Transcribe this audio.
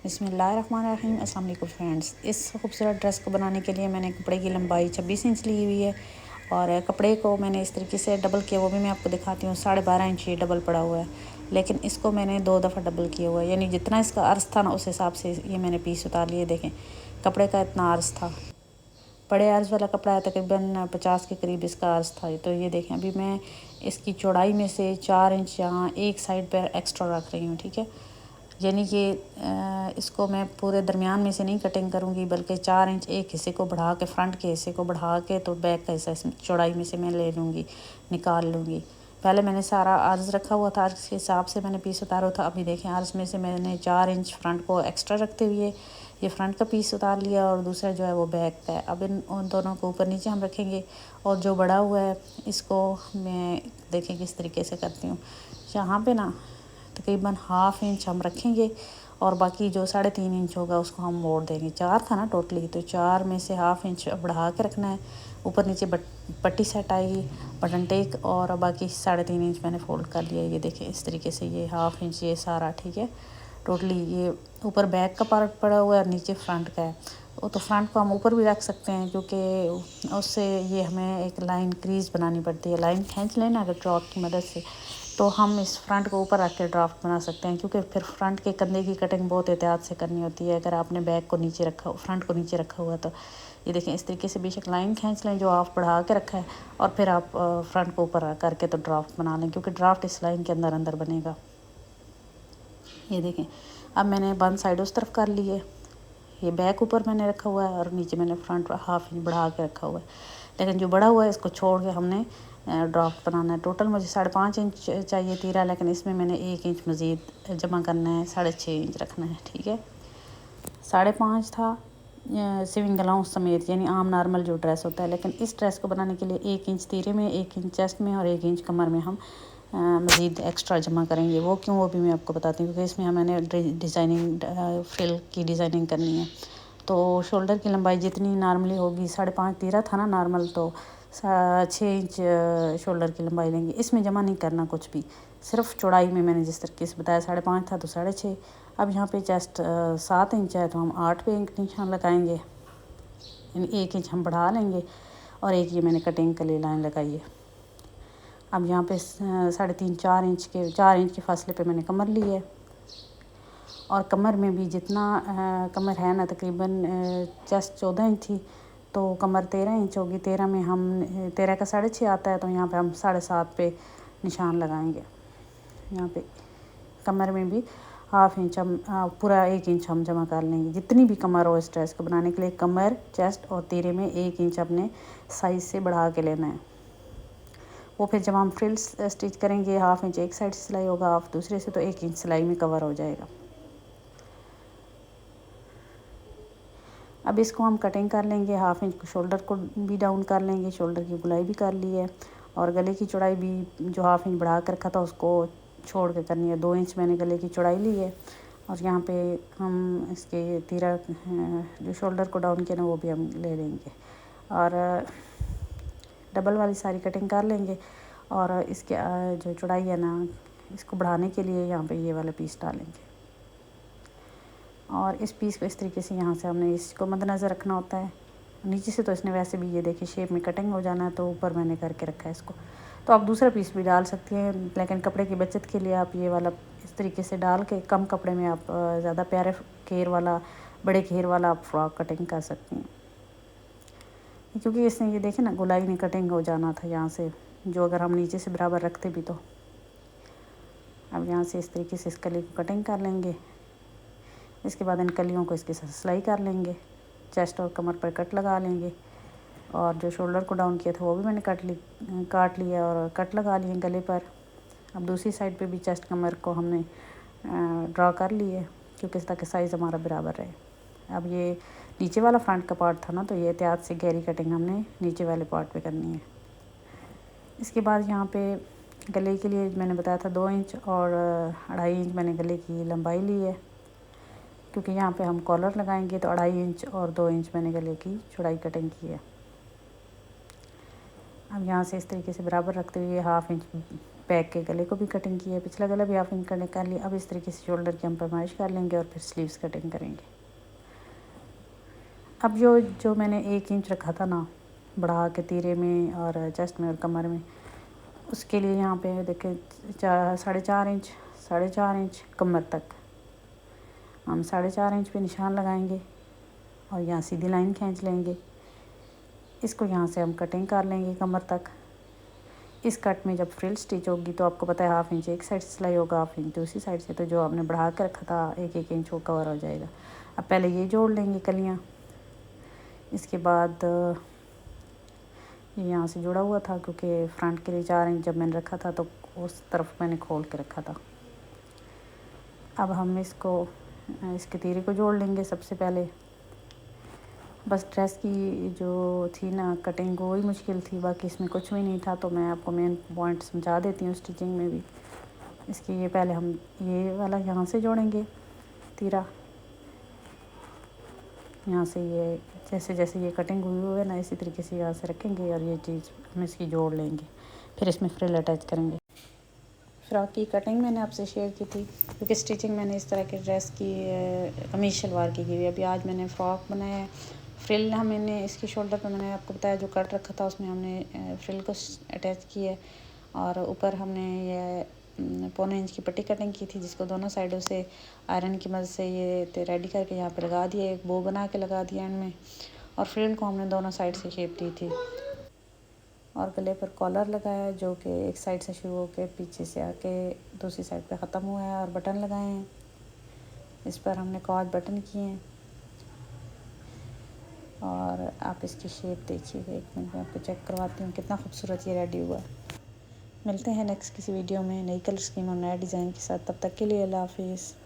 बिस्मिल्लाहिर्रहमानिर्रहीम। अस्सलाम वालेकुम फ्रेंड्स। इस खूबसूरत ड्रेस को बनाने के लिए मैंने कपड़े की लंबाई 26 इंच ली हुई है और कपड़े को मैंने इस तरीके से डबल किया, वो भी मैं आपको दिखाती हूँ। 12.5 इंच ये डबल पड़ा हुआ है, लेकिन इसको मैंने 2 दफ़ा डबल किया हुआ है, यानी जितना इसका अर्ज़ था ना उस हिसाब से ये मैंने पीस उतार लिए। देखें कपड़े का इतना अर्ज़ था, बड़े अर्ज़ वाला कपड़ा है, तकरीबन 50 के करीब इसका अर्ज़ था। तो ये देखें अभी मैं इसकी चौड़ाई में से 4 इंच यहाँ एक साइड पर एक्स्ट्रा रख रही हूँ, ठीक है। यानी कि इसको मैं पूरे दरमियान में से नहीं कटिंग करूँगी, बल्कि 4 इंच एक हिस्से को बढ़ा के, फ्रंट के हिस्से को बढ़ा के, तो बैक का हिस्सा इस चौड़ाई में से मैं ले लूँगी, निकाल लूँगी। पहले मैंने सारा अर्ज़ रखा हुआ था, अर्ज़ के हिसाब से मैंने पीस उतारा था। अभी देखें अर्ज़ में से मैंने 4 इंच फ्रंट को एक्स्ट्रा रखते हुए ये फ्रंट का पीस उतार लिया और दूसरा जो है वो बैक का है। अब उन दोनों को ऊपर नीचे हम रखेंगे और जो बड़ा हुआ है इसको मैं देखें किस तरीके से करती हूँ। यहाँ पे ना तकरीबन ½ इंच हम रखेंगे और बाकी जो 3.5 इंच होगा उसको हम मोड़ देंगे। 4 था ना टोटली, तो 4 में से ½ इंच बढ़ा के रखना है। ऊपर नीचे पट्टी सेट आएगी, बटन टेक, और बाकी 3.5 इंच मैंने फ़ोल्ड कर लिया। ये देखें इस तरीके से, ये ½ इंच ये सारा, ठीक है। टोटली ये ऊपर बैक का पार्ट पड़ा हुआ है और नीचे फ्रंट का है। वो तो फ्रंट को हम ऊपर भी रख सकते हैं, क्योंकि उससे ये हमें एक लाइन क्रीज़ बनानी पड़ती है। लाइन खींच लेना अगर चौक की मदद से, तो हम इस फ्रंट को ऊपर रख के ड्राफ्ट बना सकते हैं, क्योंकि फिर फ्रंट के कंधे की कटिंग बहुत एहतियात से करनी होती है। अगर आपने बैक को नीचे रखा, फ्रंट को नीचे रखा हुआ, तो ये देखें इस तरीके से बेशक लाइन खींच लें जो आप बढ़ा के रखा है, और फिर आप फ्रंट को ऊपर करके तो ड्राफ्ट बना लें, क्योंकि ड्राफ्ट इस लाइन के अंदर अंदर बनेगा। ये देखें अब मैंने बन साइड उस तरफ कर ली है। ये बैक ऊपर मैंने रखा हुआ है और नीचे मैंने फ्रंट ½ इंच बढ़ा के रखा हुआ है। लेकिन जो बड़ा हुआ है इसको छोड़ के हमने ड्राफ्ट बनाना है। टोटल मुझे 5.5 इंच चाहिए तीरा, लेकिन इसमें मैंने 1 इंच मज़ीद जमा करना है, 6.5 इंच रखना है, ठीक है। 5.5 था सिविंग अलाउंस समेत, यानी आम नॉर्मल जो ड्रेस होता है। लेकिन इस ड्रेस को बनाने के लिए 1 इंच तीरे में, 1 इंच चेस्ट में और 1 इंच कमर में हम मज़ीद एक्स्ट्रा जमा करेंगे। वो क्यों, वो भी मैं आपको बताती हूँ, क्योंकि इसमें मैंने डिज़ाइनिंग फ्रिल की डिज़ाइनिंग करनी है। तो शोल्डर की लंबाई जितनी नॉर्मली होगी, 5.5 तीरा था ना नॉर्मल, तो 6 इंच शोल्डर की लंबाई लेंगे। इसमें जमा नहीं करना कुछ भी, सिर्फ चौड़ाई में मैंने जिस तरीके से बताया 5.5 था तो 6.5। अब यहाँ पे चेस्ट 7 इंच है, तो हम 8 पे एक निशान लगाएंगे, यानी 1 इंच हम बढ़ा लेंगे और एक ये मैंने कटिंग के लिए लाइन लगाई है। अब यहाँ पे 3.5 4 इंच के फासले पे मैंने कमर ली है, और कमर में भी जितना कमर है ना, तकरीबन चेस्ट 14 इंच थी, तो कमर 13 इंच होगी। 13 में हम 13 का 6.5 आता है, तो यहाँ पे हम 7.5 पे निशान लगाएंगे। यहाँ पे कमर में भी ½ इंच हम पूरा 1 इंच हम जमा कर लेंगे। जितनी भी कमर हो इस ड्रेस को बनाने के लिए, कमर, चेस्ट और तीरे में 1 इंच अपने साइज़ से बढ़ा के लेना है। वो फिर जब हम फ्रिल्स स्टिच करेंगे, ½ इंच एक साइड से सिलाई होगा, हाफ दूसरे से, तो 1 इंच सिलाई में कवर हो जाएगा। अब इसको हम कटिंग कर लेंगे। ½ इंच को शोल्डर को भी डाउन कर लेंगे, शोल्डर की गुलाई भी कर ली है, और गले की चौड़ाई भी जो ½ इंच बढ़ा कर रखा था उसको छोड़ के करनी है। 2 इंच मैंने गले की चौड़ाई ली है, और यहाँ पे हम इसके तीरा जो शोल्डर को डाउन किया ना वो भी हम ले लेंगे, और डबल वाली सारी कटिंग कर लेंगे। और इसके जो चौड़ाई है ना, इसको बढ़ाने के लिए यहाँ पे ये वाला पीस डालेंगे, और इस पीस को इस तरीके से यहाँ से हमने इसको मद्देनज़र रखना होता है। नीचे से तो इसने वैसे भी ये देखिए शेप में कटिंग हो जाना है, तो ऊपर मैंने करके रखा है इसको। तो आप दूसरा पीस भी डाल सकती हैं, लेकिन कपड़े की बचत के लिए आप ये वाला इस तरीके से डाल के कम कपड़े में आप ज़्यादा प्यारे घेर वाला, बड़े घेर वाला आप फ्रॉक कटिंग कर सकती हैं। क्योंकि इसने ये देखें ना गोलाई में कटिंग हो जाना था यहाँ से, जो अगर हम नीचे से बराबर रखते भी तो। अब यहाँ से इस तरीके से इस कली को कटिंग कर लेंगे। इसके बाद इन कलियों को इसके साथ सिलाई कर लेंगे, चेस्ट और कमर पर कट लगा लेंगे, और जो शोल्डर को डाउन किया था वो भी मैंने काट लिया और कट लगा लिए गले पर। अब दूसरी साइड पे भी चेस्ट कमर को हमने ड्रा कर लिए, क्योंकि ताकि साइज़ हमारा बराबर रहे। अब ये नीचे वाला फ्रंट का पार्ट था ना, तो ये एहतियात से गहरी कटिंग हमने नीचे वाले पार्ट पे करनी है। इसके बाद यहाँ पे गले के लिए मैंने बताया था 2 इंच और 2.5 इंच मैंने गले की लंबाई ली है, क्योंकि यहाँ पे हम कॉलर लगाएंगे, तो 2.5 इंच और 2 इंच मैंने गले की चौड़ाई कटिंग की है। अब यहाँ से इस तरीके से बराबर रखते हुए ½ इंच बैक के गले को भी कटिंग की है, पिछला गला भी हाफ इंच कटिंग कर लिया। अब इस तरीके से शोल्डर की हम पैमाइश कर लेंगे और फिर स्लीव्स कटिंग करेंगे। अब जो मैंने 1 इंच रखा था ना बढ़ा के तीरे में और चेस्ट में और कमर में, उसके लिए यहाँ पे देखें 4.5 इंच कमर तक हम 4.5 इंच पे निशान लगाएंगे और यहाँ सीधी लाइन खींच लेंगे। इसको यहाँ से हम कटिंग कर लेंगे कमर तक। इस कट में जब फ्रिल स्टिच होगी तो आपको पता है हाफ इंच एक साइड से सिलाई होगा, हाफ इंच दूसरी साइड से, तो जो आपने बढ़ा कर रखा था 1 इंच वो कवर हो जाएगा। अब पहले ये जोड़ लेंगे कलियाँ। इसके बाद ये यहाँ से जुड़ा हुआ था क्योंकि फ्रंट के लिए 4 इंच जब मैंने रखा था तो उस तरफ मैंने खोल के रखा था। अब हम इसके तीरे को जोड़ लेंगे सबसे पहले। बस ड्रेस की जो थी ना कटिंग वही मुश्किल थी, बाकी इसमें कुछ भी नहीं था। तो मैं आपको मेन पॉइंट समझा देती हूँ स्टिचिंग में भी। इसके ये पहले हम ये वाला यहाँ से जोड़ेंगे तीरा, यहाँ से ये जैसे जैसे ये कटिंग हुई है ना इसी तरीके से यहाँ से रखेंगे और ये चीज़ हम इसकी जोड़ लेंगे। फिर इसमें फ्रिल अटैच करेंगे। फ्रॉक की कटिंग मैंने आपसे शेयर की थी क्योंकि स्टिचिंग मैंने इस तरह के ड्रेस की कमीज शलवार की हुई है। अभी आज मैंने फ़्रॉक बनाया है। फ्रिल हमने इसकी शोल्डर पर मैंने आपको बताया जो कट रखा था उसमें हमने फ्रिल को अटैच किया है और ऊपर हमने ये 1.25 इंच की पट्टी कटिंग की थी जिसको दोनों साइडों से आयरन की मदद से ये रेडी करके यहाँ पे लगा दिया, एक बो बना के लगा दिया एंड में। और फ्रिल को हमने दोनों साइड से शेप दी थी और गले पर कॉलर लगाया जो कि एक साइड से शुरू होकर पीछे से आके दूसरी साइड पे ख़त्म हुआ है और बटन लगाए हैं। इस पर हमने कॉज बटन किए हैं और आप इसकी शेप देखिएगा। 1 मिनट में आपको चेक करवाती हूँ कितना खूबसूरत ये रेडी हुआ। मिलते हैं नेक्स्ट किसी वीडियो में नई कलर स्कीम और नया डिज़ाइन के साथ। तब तक के लिए अल्लाह हाफिज़।